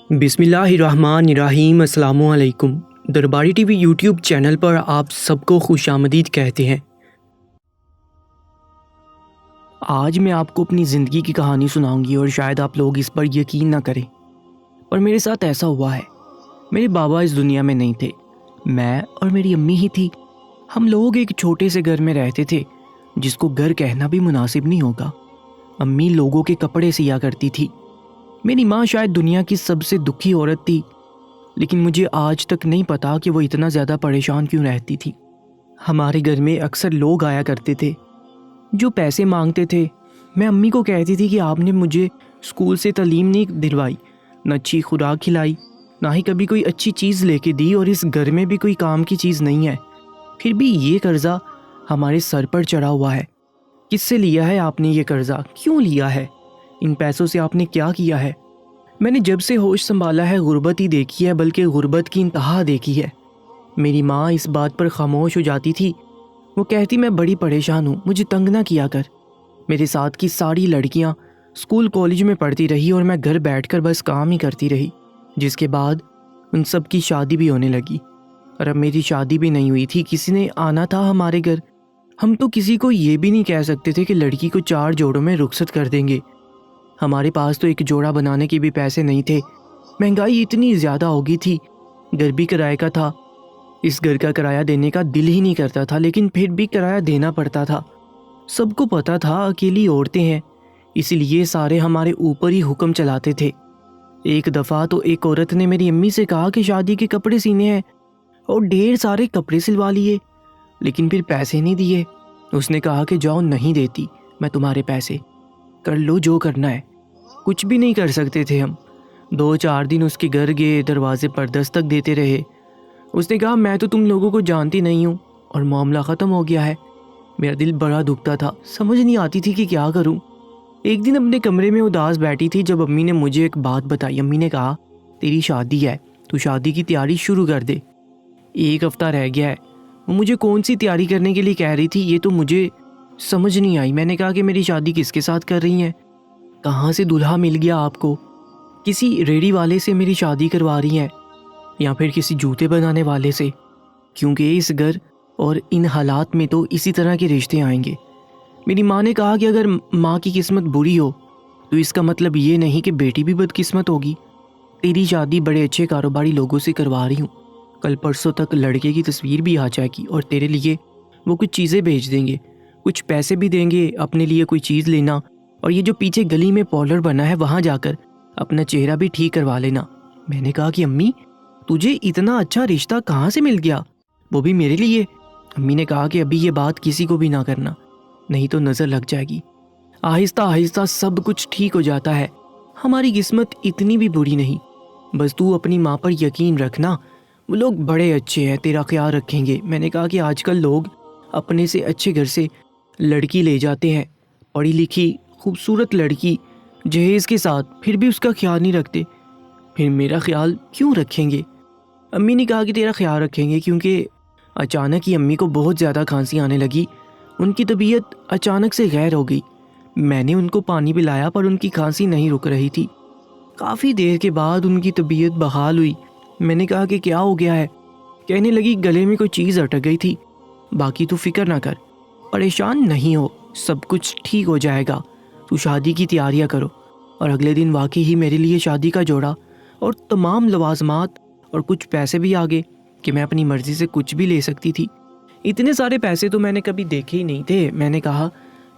بسم اللہ الرحمن الرحیم۔ السلام علیکم۔ درباری ٹی وی یوٹیوب چینل پر آپ سب کو خوش آمدید کہتے ہیں۔ آج میں آپ کو اپنی زندگی کی کہانی سناؤں گی اور شاید آپ لوگ اس پر یقین نہ کریں، پر میرے ساتھ ایسا ہوا ہے۔ میرے بابا اس دنیا میں نہیں تھے، میں اور میری امی ہی تھی۔ ہم لوگ ایک چھوٹے سے گھر میں رہتے تھے جس کو گھر کہنا بھی مناسب نہیں ہوگا۔ امی لوگوں کے کپڑے سیا کرتی تھی۔ میری ماں شاید دنیا کی سب سے دکھی عورت تھی، لیکن مجھے آج تک نہیں پتا کہ وہ اتنا زیادہ پریشان کیوں رہتی تھی۔ ہمارے گھر میں اکثر لوگ آیا کرتے تھے جو پیسے مانگتے تھے۔ میں امی کو کہتی تھی کہ آپ نے مجھے اسکول سے تعلیم نہیں دلوائی، نہ اچھی خوراک کھلائی، نہ ہی کبھی کوئی اچھی چیز لے کے دی، اور اس گھر میں بھی کوئی کام کی چیز نہیں ہے، پھر بھی یہ قرضہ ہمارے سر پر چڑھا ہوا ہے۔ کس سے لیا ہے آپ نے یہ قرضہ؟ کیوں لیا ہے؟ ان پیسوں سے آپ نے کیا کیا ہے؟ میں نے جب سے ہوش سنبھالا ہے غربت ہی دیکھی ہے، بلکہ غربت کی انتہا دیکھی ہے۔ میری ماں اس بات پر خاموش ہو جاتی تھی۔ وہ کہتی میں بڑی پریشان ہوں، مجھے تنگ نہ کیا کر۔ میرے ساتھ کی ساری لڑکیاں اسکول کالج میں پڑھتی رہی اور میں گھر بیٹھ کر بس کام ہی کرتی رہی، جس کے بعد ان سب کی شادی بھی ہونے لگی، اور اب میری شادی بھی نہیں ہوئی تھی۔ کسی نے آنا تھا ہمارے گھر، ہم تو کسی کو یہ بھی نہیں کہہ سکتے تھے کہ لڑکی کو 4 جوڑوں میں رخصت کر دیں گے۔ ہمارے پاس تو ایک جوڑا بنانے کے بھی پیسے نہیں تھے۔ مہنگائی اتنی زیادہ ہو گئی تھی، گھر بھی کرائے کا تھا۔ اس گھر کا کرایہ دینے کا دل ہی نہیں کرتا تھا، لیکن پھر بھی کرایہ دینا پڑتا تھا۔ سب کو پتا تھا اکیلی عورتیں ہیں، اس لیے سارے ہمارے اوپر ہی حکم چلاتے تھے۔ ایک دفعہ تو ایک عورت نے میری امی سے کہا کہ شادی کے کپڑے سینے ہیں، اور ڈھیر سارے کپڑے سلوا لیے، لیکن پھر پیسے نہیں دیے۔ اس نے کہا کہ جاؤ، نہیں دیتی میں تمہارے پیسے، کر لو جو کرنا ہے۔ کچھ بھی نہیں کر سکتے تھے ہم۔ 2-4 دن اس کے گھر گئے، دروازے پر دستک دیتے رہے۔ اس نے کہا میں تو تم لوگوں کو جانتی نہیں ہوں، اور معاملہ ختم ہو گیا ہے۔ میرا دل بڑا دکھتا تھا، سمجھ نہیں آتی تھی کہ کیا کروں۔ ایک دن اپنے کمرے میں اداس بیٹھی تھی جب امی نے مجھے ایک بات بتائی۔ امی نے کہا تیری شادی ہے، تو شادی کی تیاری شروع کر دے، 1 ہفتہ رہ گیا ہے۔ وہ مجھے کون سی تیاری کرنے کے لیے کہہ رہی تھی یہ تو مجھے سمجھ نہیں آئی۔ میں نے کہا کہ میری شادی کس کے ساتھ کر رہی ہیں؟ کہاں سے دلہا مل گیا آپ کو؟ کسی ریڑھی والے سے میری شادی کروا رہی ہیں، یا پھر کسی جوتے بنانے والے سے؟ کیونکہ اس گھر اور ان حالات میں تو اسی طرح کے رشتے آئیں گے۔ میری ماں نے کہا کہ اگر ماں کی قسمت بری ہو تو اس کا مطلب یہ نہیں کہ بیٹی بھی بدقسمت ہوگی۔ تیری شادی بڑے اچھے کاروباری لوگوں سے کروا رہی ہوں، کل پرسوں تک لڑکے کی تصویر بھی آ جائے گی، اور تیرے لیے وہ کچھ چیزیں بھیج دیں گے، کچھ پیسے بھی دیں گے اپنے لیے کوئی چیز لینا، اور یہ جو پیچھے گلی میں پارلر بنا ہے وہاں جا کر اپنا چہرہ بھی ٹھیک کروا لینا۔ میں نے کہا کہ امی تجھے اتنا اچھا رشتہ کہاں سے مل گیا، وہ بھی میرے لیے؟ امی نے کہا کہ ابھی یہ بات کسی کو بھی نہ کرنا، نہیں تو نظر لگ جائے گی۔ آہستہ آہستہ سب کچھ ٹھیک ہو جاتا ہے۔ ہماری قسمت اتنی بھی بری نہیں، بس تو اپنی ماں پر یقین رکھنا، وہ لوگ بڑے اچھے ہیں، تیرا خیال رکھیں گے۔ میں نے کہا کہ آج کل لوگ اپنے سے اچھے گھر سے لڑکی لے جاتے ہیں، پڑھی لکھی خوبصورت لڑکی جہیز کے ساتھ، پھر بھی اس کا خیال نہیں رکھتے۔ پھر میرا خیال کیوں رکھیں گے؟ امی نے کہا کہ تیرا خیال رکھیں گے، کیونکہ اچانک ہی امی کو بہت زیادہ کھانسی آنے لگی۔ ان کی طبیعت اچانک سے غیر ہو گئی۔ میں نے ان کو پانی پلایا پر ان کی کھانسی نہیں رک رہی تھی۔ کافی دیر کے بعد ان کی طبیعت بحال ہوئی۔ میں نے کہا کہ کیا ہو گیا ہے؟ کہنے لگی گلے میں کوئی چیز اٹک گئی تھی، باقی تو فکر نہ کر، پریشان نہیں ہو، سب کچھ ٹھیک ہو جائے گا، تو شادی کی تیاریاں کرو۔ اور اگلے دن واقعی ہی میرے لیے شادی کا جوڑا اور تمام لوازمات اور کچھ پیسے بھی آگے کہ میں اپنی مرضی سے کچھ بھی لے سکتی تھی۔ اتنے سارے پیسے تو میں نے کبھی دیکھے ہی نہیں تھے۔ میں نے کہا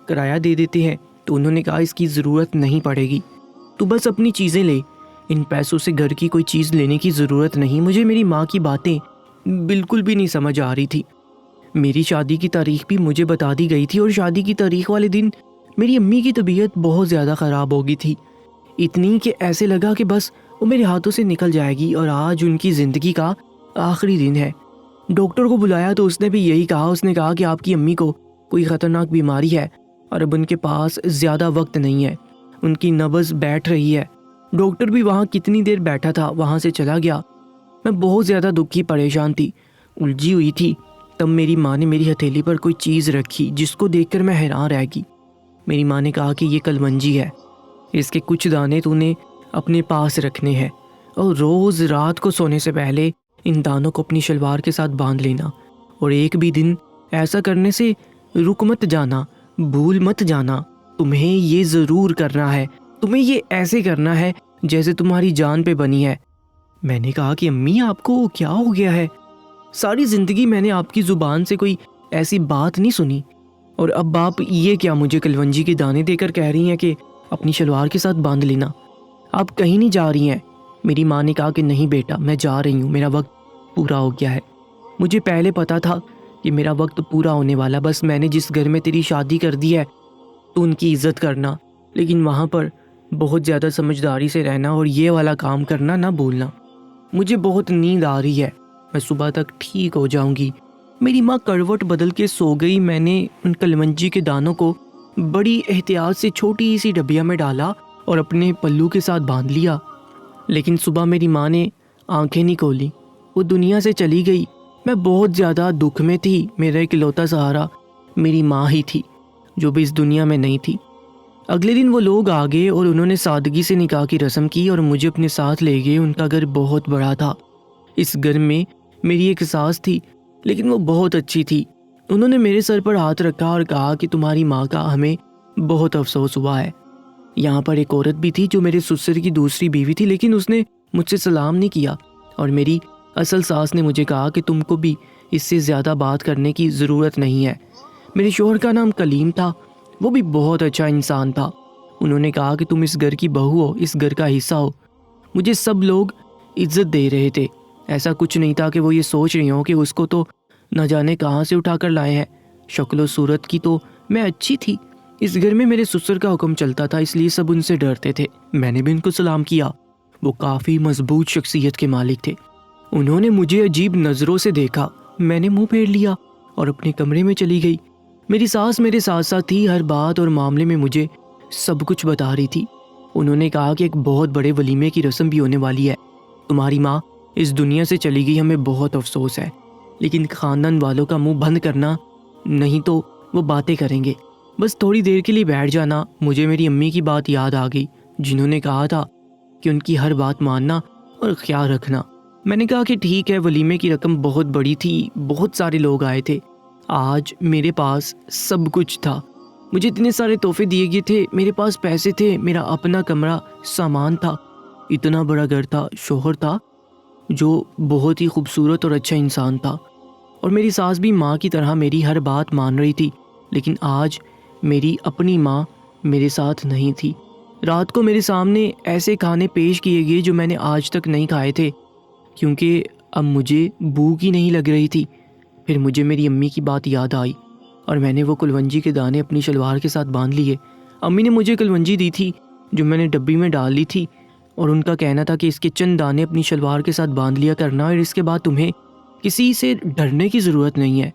کرایہ دے دیتے ہیں، تو انہوں نے کہا اس کی ضرورت نہیں پڑے گی، تو بس اپنی چیزیں لے، ان پیسوں سے گھر کی کوئی چیز لینے کی ضرورت نہیں۔ مجھے میری ماں کی باتیں بالکل بھی نہیں سمجھ آ رہی تھی۔ میری شادی کی تاریخ بھی مجھے بتا دی گئی تھی، اور شادی کی تاریخ والے دن میری امی کی طبیعت بہت زیادہ خراب ہو گئی تھی، اتنی کہ ایسے لگا کہ بس وہ میرے ہاتھوں سے نکل جائے گی، اور آج ان کی زندگی کا آخری دن ہے۔ ڈاکٹر کو بلایا تو اس نے بھی یہی کہا۔ اس نے کہا کہ آپ کی امی کو کوئی خطرناک بیماری ہے، اور اب ان کے پاس زیادہ وقت نہیں ہے، ان کی نبض بیٹھ رہی ہے۔ ڈاکٹر بھی وہاں کتنی دیر بیٹھا تھا، وہاں سے چلا گیا۔ میں بہت زیادہ دکھی پریشان تھی، الجھی ہوئی تھی۔ تب میری ماں نے میری ہتھیلی پر کوئی چیز رکھی جس کو دیکھ کر میں حیران رہ گئی۔ میری ماں نے کہا کہ یہ کلونجی ہے، اس کے کچھ دانے تو نے اپنے پاس رکھنے ہیں، اور روز رات کو سونے سے پہلے ان دانوں کو اپنی شلوار کے ساتھ باندھ لینا، اور ایک بھی دن ایسا کرنے سے رک مت جانا، بھول مت جانا، تمہیں یہ ضرور کرنا ہے، تمہیں یہ ایسے کرنا ہے جیسے تمہاری جان پہ بنی ہے۔ میں نے کہا کہ امی آپ کو کیا ہو گیا ہے؟ ساری زندگی میں نے آپ کی زبان سے کوئی ایسی بات نہیں سنی، اور اب آپ یہ کیا مجھے کلونجی کے دانے دے کر کہہ رہی ہیں کہ اپنی شلوار کے ساتھ باندھ لینا؟ آپ کہیں نہیں جا رہی ہیں؟ میری ماں نے کہا کہ نہیں بیٹا، میں جا رہی ہوں، میرا وقت پورا ہو گیا ہے۔ مجھے پہلے پتا تھا کہ میرا وقت پورا ہونے والا، بس میں نے جس گھر میں تیری شادی کر دی ہے تو ان کی عزت کرنا، لیکن وہاں پر بہت زیادہ سمجھداری سے رہنا اور یہ والا کام کرنا نہ بھولنا۔ مجھے بہت نیند آ رہی ہے، میں صبح تک ٹھیک ہو جاؤں گی۔ میری ماں کروٹ بدل کے سو گئی۔ میں نے ان کلونجی کے دانوں کو بڑی احتیاط سے چھوٹی سی ڈبیا میں ڈالا اور اپنے پلو کے ساتھ باندھ لیا، لیکن صبح میری ماں نے آنکھیں نہیں کھولی، وہ دنیا سے چلی گئی۔ میں بہت زیادہ دکھ میں تھی۔ میرا اکلوتا سہارا میری ماں ہی تھی جو بھی اس دنیا میں نہیں تھی۔ اگلے دن وہ لوگ آ گئے اور انہوں نے سادگی سے نکاح کی رسم کی اور مجھے اپنے ساتھ لے گئے۔ ان کا گھر بہت بڑا تھا۔ اس گھر میں میری ایک ساس تھی، لیکن وہ بہت اچھی تھی۔ انہوں نے میرے سر پر ہاتھ رکھا اور کہا کہ تمہاری ماں کا ہمیں بہت افسوس ہوا ہے۔ یہاں پر ایک عورت بھی تھی جو میرے سسر کی دوسری بیوی تھی، لیکن اس نے مجھ سے سلام نہیں کیا، اور میری اصل ساس نے مجھے کہا کہ تم کو بھی اس سے زیادہ بات کرنے کی ضرورت نہیں ہے۔ میرے شوہر کا نام کلیم تھا، وہ بھی بہت اچھا انسان تھا۔ انہوں نے کہا کہ تم اس گھر کی بہو ہو، اس گھر کا حصہ ہو۔ مجھے سب لوگ عزت دے رہے تھے، ایسا کچھ نہیں تھا کہ وہ یہ سوچ رہی ہوں کہ اس کو تو نہ جانے کہاں سے اٹھا کر لائے ہیں۔ شکل و صورت کی تو میں اچھی تھی۔ اس گھر میں میرے سسر کا حکم چلتا تھا، اس لیے سب ان سے ڈرتے تھے۔ میں نے بھی ان کو سلام کیا۔ وہ کافی مضبوط شخصیت کے مالک تھے۔ انہوں نے مجھے عجیب نظروں سے دیکھا، میں نے منہ پھیر لیا اور اپنے کمرے میں چلی گئی۔ میری ساس میرے ساتھ ساتھ تھی، ہر بات اور معاملے میں مجھے سب کچھ بتا رہی تھی۔ انہوں نے کہا کہ ایک بہت بڑے ولیمے کی رسم بھی ہونے والی ہے۔ تمہاری ماں اس دنیا سے چلی گئی، ہمیں بہت افسوس ہے، لیکن خاندان والوں کا منہ بند کرنا، نہیں تو وہ باتیں کریں گے۔ بس تھوڑی دیر کے لیے بیٹھ جانا۔ مجھے میری امی کی بات یاد آ گئی، جنہوں نے کہا تھا کہ ان کی ہر بات ماننا اور خیال رکھنا۔ میں نے کہا کہ ٹھیک ہے۔ ولیمے کی رقم بہت بڑی تھی، بہت سارے لوگ آئے تھے۔ آج میرے پاس سب کچھ تھا، مجھے اتنے سارے تحفے دیے گئے تھے، میرے پاس پیسے تھے، میرا اپنا کمرہ، سامان تھا، اتنا بڑا گھر تھا، شوہر تھا جو بہت ہی خوبصورت اور اچھا انسان تھا، اور میری ساس بھی ماں کی طرح میری ہر بات مان رہی تھی۔ لیکن آج میری اپنی ماں میرے ساتھ نہیں تھی۔ رات کو میرے سامنے ایسے کھانے پیش کیے گئے جو میں نے آج تک نہیں کھائے تھے، کیونکہ اب مجھے بھوک ہی نہیں لگ رہی تھی۔ پھر مجھے میری امی کی بات یاد آئی اور میں نے وہ کلونجی کے دانے اپنی شلوار کے ساتھ باندھ لیے۔ امی نے مجھے کلونجی دی تھی جو میں نے ڈبی میں ڈال لی تھی، اور ان کا کہنا تھا کہ اس کے چند دانے اپنی شلوار کے ساتھ باندھ لیا کرنا، اور اس کے بعد تمہیں کسی سے ڈرنے کی ضرورت نہیں ہے۔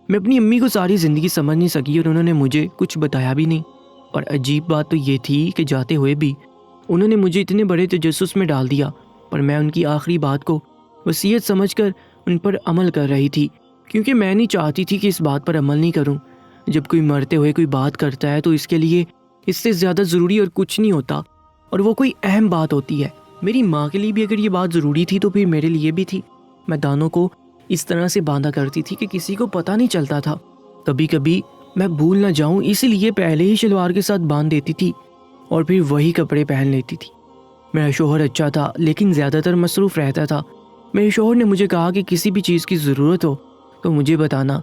میں اپنی امی کو ساری زندگی سمجھ نہیں سکی اور انہوں نے مجھے کچھ بتایا بھی نہیں۔ اور عجیب بات تو یہ تھی کہ جاتے ہوئے بھی انہوں نے مجھے اتنے بڑے تجسس میں ڈال دیا، پر میں ان کی آخری بات کو وصیت سمجھ کر ان پر عمل کر رہی تھی، کیونکہ میں نہیں چاہتی تھی کہ اس بات پر عمل نہیں کروں۔ جب کوئی مرتے ہوئے کوئی بات کرتا ہے تو اس کے لیے اس سے زیادہ ضروری اور کچھ نہیں ہوتا، اور وہ کوئی اہم بات ہوتی ہے۔ میری ماں کے لیے بھی اگر یہ بات ضروری تھی تو پھر میرے لیے بھی تھی۔ میں دانوں کو اس طرح سے باندھا کرتی تھی کہ کسی کو پتہ نہیں چلتا تھا۔ کبھی کبھی میں بھول نہ جاؤں اسی لیے پہلے ہی شلوار کے ساتھ باندھ دیتی تھی اور پھر وہی کپڑے پہن لیتی تھی۔ میرا شوہر اچھا تھا لیکن زیادہ تر مصروف رہتا تھا۔ میرے شوہر نے مجھے کہا کہ کسی بھی چیز کی ضرورت ہو تو مجھے بتانا۔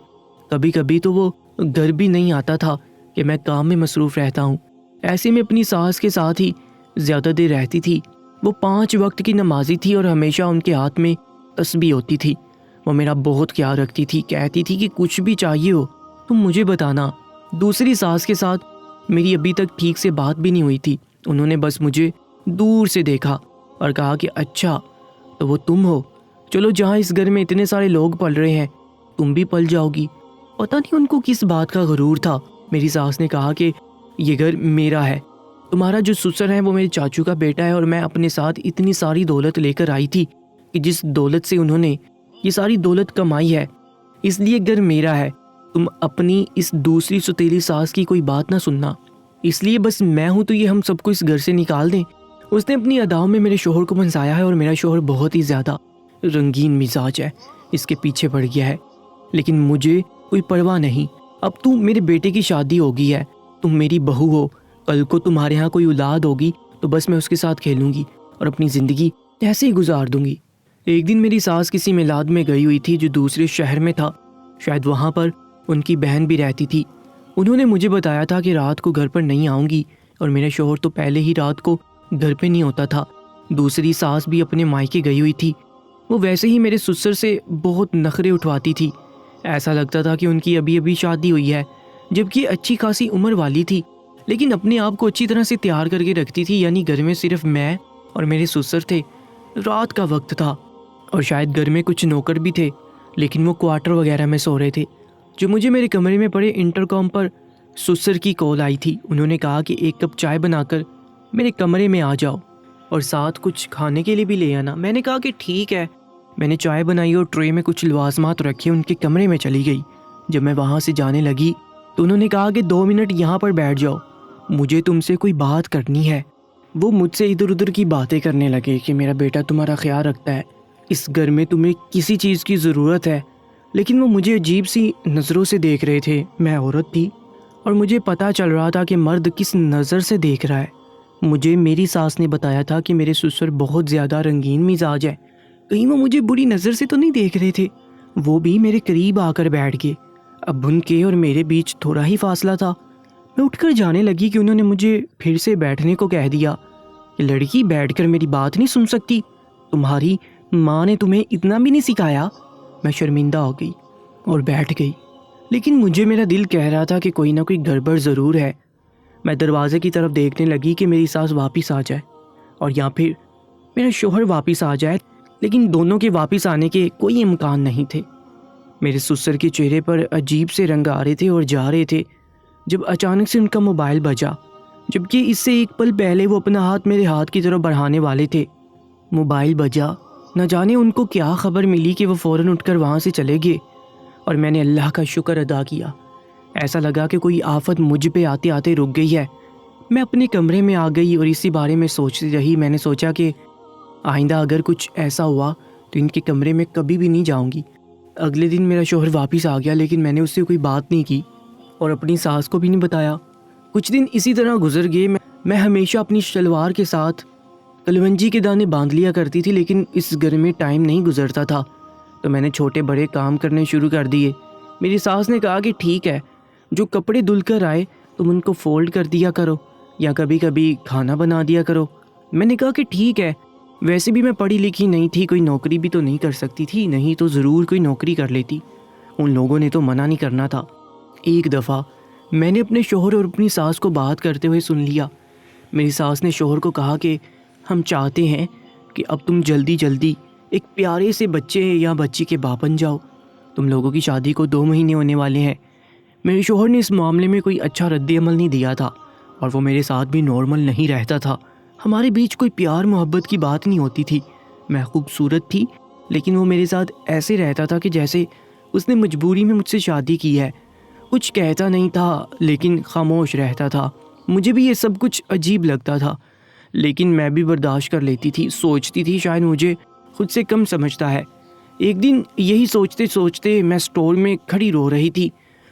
کبھی کبھی تو وہ گھر بھی نہیں آتا تھا کہ میں کام میں مصروف رہتا ہوں۔ ایسے میں اپنی ساس کے ساتھ ہی زیادہ دیر رہتی تھی۔ وہ 5 وقت کی نمازی تھی اور ہمیشہ ان کے ہاتھ میں تسبیح ہوتی تھی۔ وہ میرا بہت خیال رکھتی تھی، کہتی تھی کہ کچھ بھی چاہیے ہو تم مجھے بتانا۔ دوسری ساس کے ساتھ میری ابھی تک ٹھیک سے بات بھی نہیں ہوئی تھی۔ انہوں نے بس مجھے دور سے دیکھا اور کہا کہ اچھا تو وہ تم ہو، چلو جہاں اس گھر میں اتنے سارے لوگ پل رہے ہیں تم بھی پل جاؤ گی۔ پتہ نہیں ان کو کس بات کا غرور تھا۔ میری ساس نے کہا کہ یہ گھر میرا ہے، تمہارا جو سسر ہے وہ میرے چاچو کا بیٹا ہے، اور میں اپنے ساتھ اتنی ساری دولت لے کر آئی تھی کہ جس دولت سے انہوں نے یہ ساری دولت کمائی ہے، اس لیے گھر میرا ہے۔ تم اپنی اس دوسری ستیلی ساس کی کوئی بات نہ سننا، اس لیے بس میں ہوں تو یہ ہم سب کو اس گھر سے نکال دیں اس نے اپنی اداؤں میں میرے شوہر کو منسایا ہے اور میرا شوہر بہت ہی زیادہ رنگین مزاج ہے، اس کے پیچھے پڑ گیا ہے، لیکن مجھے کوئی پرواہ نہیں۔ اب تو میرے بیٹے کی شادی ہو گئی ہے، تم میری بہو ہو، کل کو تمہارے ہاں کوئی اولاد ہوگی تو بس میں اس کے ساتھ کھیلوں گی اور اپنی زندگی ایسے ہی گزار دوں گی۔ ایک دن میری ساس کسی میلاد میں گئی ہوئی تھی جو دوسرے شہر میں تھا، شاید وہاں پر ان کی بہن بھی رہتی تھی۔ انہوں نے مجھے بتایا تھا کہ رات کو گھر پر نہیں آؤں گی، اور میرا شوہر تو پہلے ہی رات کو گھر پہ نہیں ہوتا تھا۔ دوسری ساس بھی اپنے مائکے گئی ہوئی تھی، وہ ویسے ہی میرے سسر سے بہت نخرے اٹھواتی تھی، ایسا لگتا تھا کہ ان کی ابھی ابھی شادی ہوئی ہے، جبکہ اچھی خاصی عمر والی تھی، لیکن اپنے آپ کو اچھی طرح سے تیار کر کے رکھتی تھی۔ یعنی گھر میں صرف میں اور میرے سسر تھے، رات کا وقت تھا اور شاید گھر میں کچھ نوکر بھی تھے، لیکن وہ کوارٹر وغیرہ میں سو رہے تھے۔ جو مجھے میرے کمرے میں پڑے انٹرکام پر سسر کی کال آئی تھی، انہوں نے کہا کہ 1 کپ چائے بنا کر میرے کمرے میں آ جاؤ اور ساتھ کچھ کھانے کے لیے بھی لے آنا۔ میں نے کہا کہ ٹھیک ہے۔ میں نے چائے بنائی اور ٹرے میں کچھ لوازمات رکھے ان کے کمرے میں چلی گئی۔ جب میں وہاں سے جانے لگی تو انہوں نے کہا کہ 2 منٹ یہاں پر بیٹھ جاؤ، مجھے تم سے کوئی بات کرنی ہے۔ وہ مجھ سے ادھر ادھر کی باتیں کرنے لگے کہ میرا بیٹا تمہارا خیال رکھتا ہے، اس گھر میں تمہیں کسی چیز کی ضرورت ہے، لیکن وہ مجھے عجیب سی نظروں سے دیکھ رہے تھے۔ میں عورت تھی اور مجھے پتہ چل رہا تھا کہ مرد کس نظر سے دیکھ رہا ہے۔ مجھے میری ساس نے بتایا تھا کہ میرے سسر بہت زیادہ رنگین مزاج ہے، کہیں وہ مجھے بری نظر سے تو نہیں دیکھ رہے تھے۔ وہ بھی میرے قریب آ کر بیٹھ گئے۔ اب ان کے اور میرے بیچ تھوڑا ہی فاصلہ تھا۔ میں اٹھ کر جانے لگی کہ انہوں نے مجھے پھر سے بیٹھنے کو کہہ دیا کہ لڑکی بیٹھ کر میری بات نہیں سن سکتی، تمہاری ماں نے تمہیں اتنا بھی نہیں سکھایا۔ میں شرمندہ ہو گئی اور بیٹھ گئی، لیکن مجھے میرا دل کہہ رہا تھا کہ کوئی نہ کوئی گڑبڑ ضرور ہے۔ میں دروازے کی طرف دیکھنے لگی کہ میری ساس واپس آ جائے اور یا پھر میرا شوہر واپس آ جائے، لیکن دونوں کے واپس آنے کے کوئی امکان نہیں تھے۔ میرے سسر کے چہرے پر عجیب سے رنگ آ رہے تھے اور جا رہے تھے جب اچانک سے ان کا موبائل بجا، جبکہ اس سے ایک پل پہلے وہ اپنا ہاتھ میرے ہاتھ کی طرف بڑھانے والے تھے۔ موبائل بجا، نہ جانے ان کو کیا خبر ملی کہ وہ فوراً اٹھ کر وہاں سے چلے گئے، اور میں نے اللہ کا شکر ادا کیا۔ ایسا لگا کہ کوئی آفت مجھ پہ آتے آتے رک گئی ہے۔ میں اپنے کمرے میں آ گئی اور اسی بارے میں سوچتی رہی۔ میں نے سوچا کہ آئندہ اگر کچھ ایسا ہوا تو ان کے کمرے میں کبھی بھی نہیں جاؤں گی۔ اگلے دن میرا شوہر واپس آ گیا، لیکن میں نے اس سے کوئی بات نہیں کی اور اپنی ساس کو بھی نہیں بتایا۔ کچھ دن اسی طرح گزر گئے۔ میں ہمیشہ اپنی شلوار کے ساتھ کلونجی کے دانے باندھ لیا کرتی تھی، لیکن اس گھر میں ٹائم نہیں گزرتا تھا تو میں نے چھوٹے بڑے کام کرنے شروع کر دیے۔ میری ساس نے کہا کہ ٹھیک ہے، جو کپڑے دھل کر آئے تم ان کو فولڈ کر دیا کرو یا کبھی کبھی کھانا بنا دیا کرو۔ میں نے کہا کہ ٹھیک ہے، ویسے بھی میں پڑھی لکھی نہیں تھی، کوئی نوکری بھی تو نہیں کر سکتی تھی، نہیں تو ضرور کوئی نوکری کر لیتی، ان لوگوں نے تو منع نہیں کرنا تھا۔ ایک دفعہ میں نے اپنے شوہر اور اپنی ساس کو بات کرتے ہوئے سن لیا۔ میری ساس نے شوہر کو کہا کہ ہم چاہتے ہیں کہ اب تم جلدی جلدی ایک پیارے سے بچے یا بچی کے باپ بن جاؤ، تم لوگوں کی شادی کو 2 مہینے ہونے والے ہیں۔ میرے شوہر نے اس معاملے میں کوئی اچھا رد عمل نہیں دیا تھا اور وہ میرے ساتھ بھی نارمل نہیں رہتا تھا۔ ہمارے بیچ کوئی پیار محبت کی بات نہیں ہوتی تھی۔ میں خوبصورت تھی، لیکن وہ میرے ساتھ ایسے رہتا تھا کہ جیسے اس نے مجبوری میں مجھ سے شادی کی ہے۔ کچھ کہتا نہیں تھا لیکن خاموش رہتا تھا۔ مجھے بھی یہ سب کچھ عجیب لگتا تھا، لیکن میں بھی برداشت کر لیتی تھی، سوچتی تھی شاید مجھے خود سے کم سمجھتا ہے۔ ایک دن یہی سوچتے سوچتے میں اسٹور میں کھڑی رو رہی تھی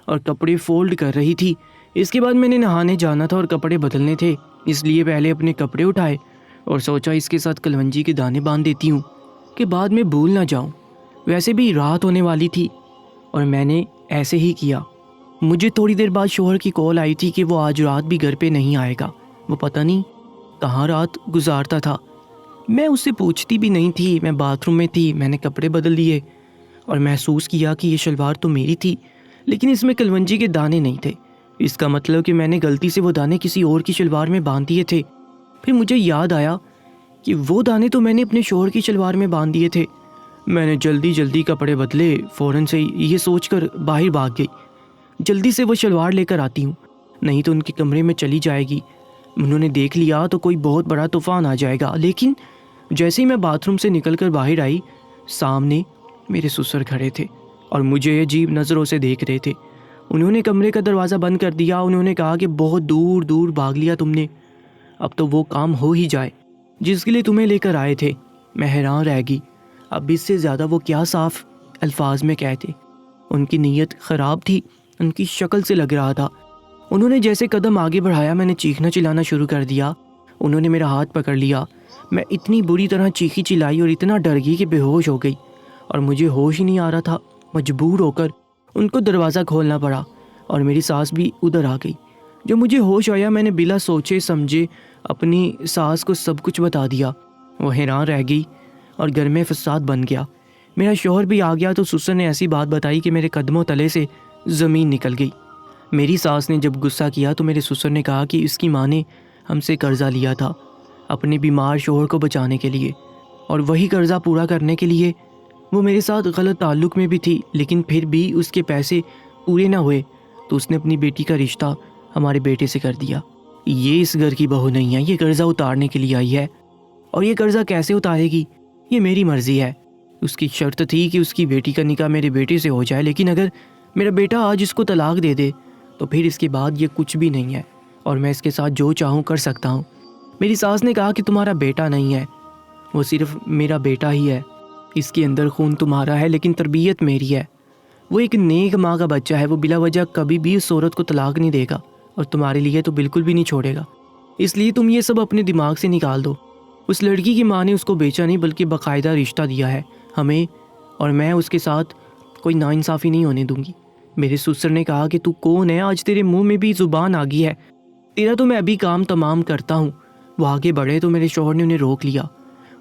اور کپڑے فولڈ کر رہی تھی۔ اس کے بعد میں نے نہانے جانا تھا اور کپڑے بدلنے تھے، اس لیے پہلے اپنے کپڑے اٹھائے اور سوچا اس کے ساتھ کلونجی کے دانے باندھ دیتی ہوں کہ بعد میں بھول نہ جاؤں۔ ویسے بھی رات ہونے والی تھی اور میں نے ایسے ہی کیا۔ مجھے تھوڑی دیر بعد شوہر کی کال آئی تھی کہ وہ آج رات بھی گھر پہ نہیں آئے گا، وہ پتہ نہیں کہاں رات گزارتا تھا۔ میں اس سے پوچھتی بھی نہیں تھی، میں باتھ روم میں تھی، میں نے کپڑے بدل لیے اور محسوس کیا کہ یہ شلوار تو میری تھی لیکن اس میں کلونجی کے دانے نہیں تھے۔ اس کا مطلب کہ میں نے غلطی سے وہ دانے کسی اور کی شلوار میں باندھ دیے تھے۔ پھر مجھے یاد آیا کہ وہ دانے تو میں نے اپنے شوہر کی شلوار میں باندھ دیے تھے۔ میں نے جلدی جلدی کپڑے بدلے، فوراً سے یہ سوچ کر باہر بھاگ گئی، جلدی سے وہ شلوار لے کر آتی ہوں، نہیں تو ان کے کمرے میں چلی جائے گی، انہوں نے دیکھ لیا تو کوئی بہت بڑا طوفان آ جائے گا۔ لیکن جیسے ہی میں باتھ روم سے نکل کر باہر آئی، سامنے میرے سسر کھڑے تھے اور مجھے عجیب نظروں سے دیکھ رہے تھے۔ انہوں نے کمرے کا دروازہ بند کر دیا، انہوں نے کہا کہ بہت دور دور بھاگ لیا تم نے، اب تو وہ کام ہو ہی جائے۔ جس کے لیے تمہیں لے کر آئے تھے۔ میں حیران رہ گئی، اب اس سے زیادہ وہ کیا صاف الفاظ میں کہتے۔ ان کی نیت خراب تھی، ان کی شکل سے لگ رہا تھا۔ انہوں نے جیسے قدم آگے بڑھایا میں نے چیخنا چلانا شروع کر دیا۔ انہوں نے میرا ہاتھ پکڑ لیا، میں اتنی بری طرح چیخی چلائی اور اتنا ڈر گئی کہ بے ہوش ہو گئی، اور مجھے ہوش ہی نہیں آ رہا تھا۔ مجبور ہو کر ان کو دروازہ کھولنا پڑا اور میری ساس بھی ادھر آ گئی۔ جب مجھے ہوش آیا میں نے بلا سوچے سمجھے اپنی ساس کو سب کچھ بتا دیا۔ وہ حیران رہ گئی اور گھر میں فساد بن گیا۔ میرا شوہر بھی آ گیا تو سسر نے ایسی بات بتائی کہ میرے قدموں تلے سے زمین نکل گئی۔ میری ساس نے جب غصہ کیا تو میرے سسر نے کہا کہ اس کی ماں نے ہم سے قرضہ لیا تھا اپنے بیمار شوہر کو بچانے کے لیے، اور وہی قرضہ پورا کرنے کے لیے وہ میرے ساتھ غلط تعلق میں بھی تھی، لیکن پھر بھی اس کے پیسے پورے نہ ہوئے تو اس نے اپنی بیٹی کا رشتہ ہمارے بیٹے سے کر دیا۔ یہ اس گھر کی بہو نہیں ہے، یہ قرضہ اتارنے کے لیے آئی ہے، اور یہ قرضہ کیسے اتارے گی یہ میری مرضی ہے۔ اس کی شرط تھی کہ اس کی بیٹی کا نکاح میرے بیٹے سے ہو جائے، لیکن اگر میرا بیٹا آج اس کو طلاق دے دے تو پھر اس کے بعد یہ کچھ بھی نہیں ہے، اور میں اس کے ساتھ جو چاہوں کر سکتا ہوں۔ میری ساس نے کہا کہ تمہارا بیٹا نہیں ہے، وہ صرف میرا بیٹا ہی ہے، اس کے اندر خون تمہارا ہے لیکن تربیت میری ہے۔ وہ ایک نیک ماں کا بچہ ہے، وہ بلا وجہ کبھی بھی اس عورت کو طلاق نہیں دے گا، اور تمہارے لیے تو بالکل بھی نہیں چھوڑے گا۔ اس لیے تم یہ سب اپنے دماغ سے نکال دو۔ اس لڑکی کی ماں نے اس کو بیچا نہیں بلکہ باقاعدہ رشتہ دیا ہے ہمیں، اور میں اس کے ساتھ کوئی ناانصافی نہیں ہونے دوں گی۔ میرے سسر نے کہا کہ تو کون ہے، آج تیرے منہ میں بھی زبان آ گئی ہے، تیرا تو میں ابھی کام تمام کرتا ہوں۔ وہ آگے بڑھے تو میرے شوہر نے انہیں روک لیا۔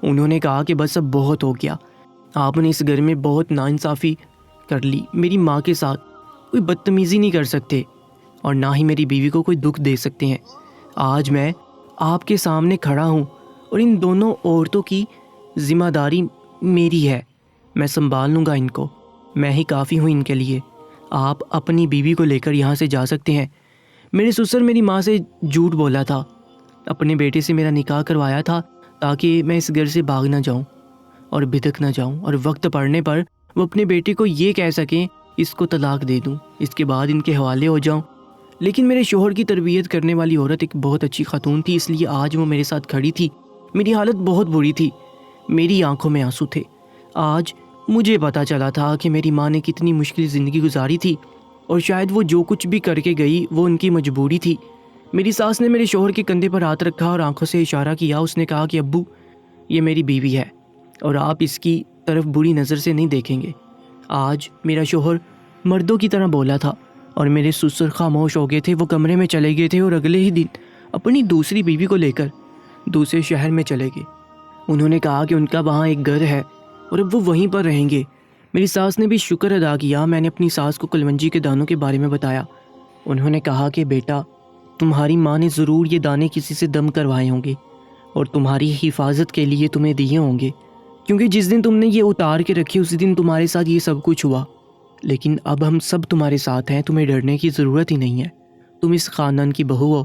انہوں نے کہا کہ بس اب بہت ہو گیا، آپ نے اس گھر میں بہت ناانصافی کر لی، میری ماں کے ساتھ کوئی بدتمیزی نہیں کر سکتے اور نہ ہی میری بیوی کو کوئی دکھ دے سکتے ہیں۔ آج میں آپ کے سامنے کھڑا ہوں اور ان دونوں عورتوں کی ذمہ داری میری ہے، میں سنبھال لوں گا ان کو، میں ہی کافی ہوں ان کے لیے۔ آپ اپنی بیوی کو لے کر یہاں سے جا سکتے ہیں۔ میرے سسر میری ماں سے جھوٹ بولا تھا، اپنے بیٹے سے میرا نکاح کروایا تھا تاکہ میں اس گھر سے بھاگ نہ جاؤں اور بھٹک نہ جاؤں، اور وقت پڑنے پر وہ اپنے بیٹے کو یہ کہہ سکیں اس کو طلاق دے دوں، اس کے بعد ان کے حوالے ہو جاؤں۔ لیکن میرے شوہر کی تربیت کرنے والی عورت ایک بہت اچھی خاتون تھی، اس لیے آج وہ میرے ساتھ کھڑی تھی۔ میری حالت بہت بری تھی، میری آنکھوں میں آنسو تھے۔ آج مجھے پتا چلا تھا کہ میری ماں نے کتنی مشکل زندگی گزاری تھی، اور شاید وہ جو کچھ بھی کر کے گئی وہ ان کی مجبوری تھی۔ میری ساس نے میرے شوہر کے کندھے پر ہاتھ رکھا اور آنکھوں سے اشارہ کیا۔ اس نے کہا کہ ابو یہ میری بیوی ہے اور آپ اس کی طرف بری نظر سے نہیں دیکھیں گے۔ آج میرا شوہر مردوں کی طرح بولا تھا اور میرے سسر خاموش ہو گئے تھے، وہ کمرے میں چلے گئے تھے اور اگلے ہی دن اپنی دوسری بیوی کو لے کر دوسرے شہر میں چلے گئے۔ انہوں نے کہا کہ ان کا وہاں ایک گھر ہے اور اب وہ وہیں پر رہیں گے۔ میری ساس نے بھی شکر ادا کیا۔ میں نے اپنی ساس کو کلونجی کے دانوں کے بارے میں بتایا۔ انہوں نے کہا کہ بیٹا تمہاری ماں نے ضرور یہ دانے کسی سے دم کروائے ہوں گے اور تمہاری حفاظت کے لیے تمہیں دیے ہوں گے، کیونکہ جس دن تم نے یہ اتار کے رکھے اسی دن تمہارے ساتھ یہ سب کچھ ہوا۔ لیکن اب ہم سب تمہارے ساتھ ہیں، تمہیں ڈرنے کی ضرورت ہی نہیں ہے۔ تم اس خاندان کی بہو ہو،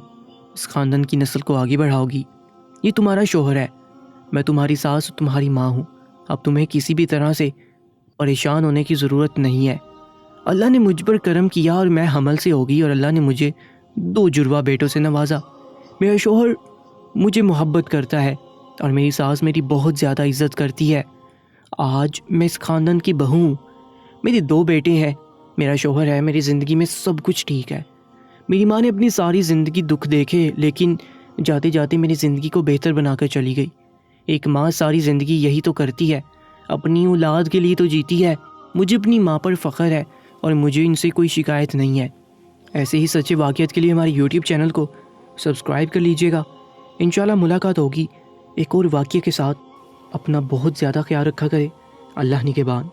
اس خاندان کی نسل کو آگے بڑھاؤ گی۔ یہ تمہارا شوہر ہے، میں تمہاری ساس اور تمہاری ماں ہوں۔ اب تمہیں کسی بھی طرح سے پریشان ہونے کی ضرورت نہیں ہے۔ اللہ نے مجھ پر کرم کیا اور میں حمل سے ہو گئی، اور اللہ نے مجھے 2 جڑواں بیٹوں سے نوازا۔ میرا شوہر مجھے محبت کرتا ہے اور میری ساس میری بہت زیادہ عزت کرتی ہے۔ آج میں اس خاندان کی بہو ہوں، میرے 2 بیٹے ہیں، میرا شوہر ہے، میری زندگی میں سب کچھ ٹھیک ہے۔ میری ماں نے اپنی ساری زندگی دکھ دیکھے، لیکن جاتے جاتے میری زندگی کو بہتر بنا کر چلی گئی۔ ایک ماں ساری زندگی یہی تو کرتی ہے، اپنی اولاد کے لیے تو جیتی ہے۔ مجھے اپنی ماں پر فخر ہے اور مجھے ان سے کوئی شکایت نہیں ہے۔ ایسے ہی سچے واقعات کے لیے ہمارے یوٹیوب چینل کو سبسکرائب کر لیجیے گا۔ انشاءاللہ ملاقات ہوگی ایک اور واقعے کے ساتھ۔ اپنا بہت زیادہ خیال رکھا کرے۔ اللہ نگہبان۔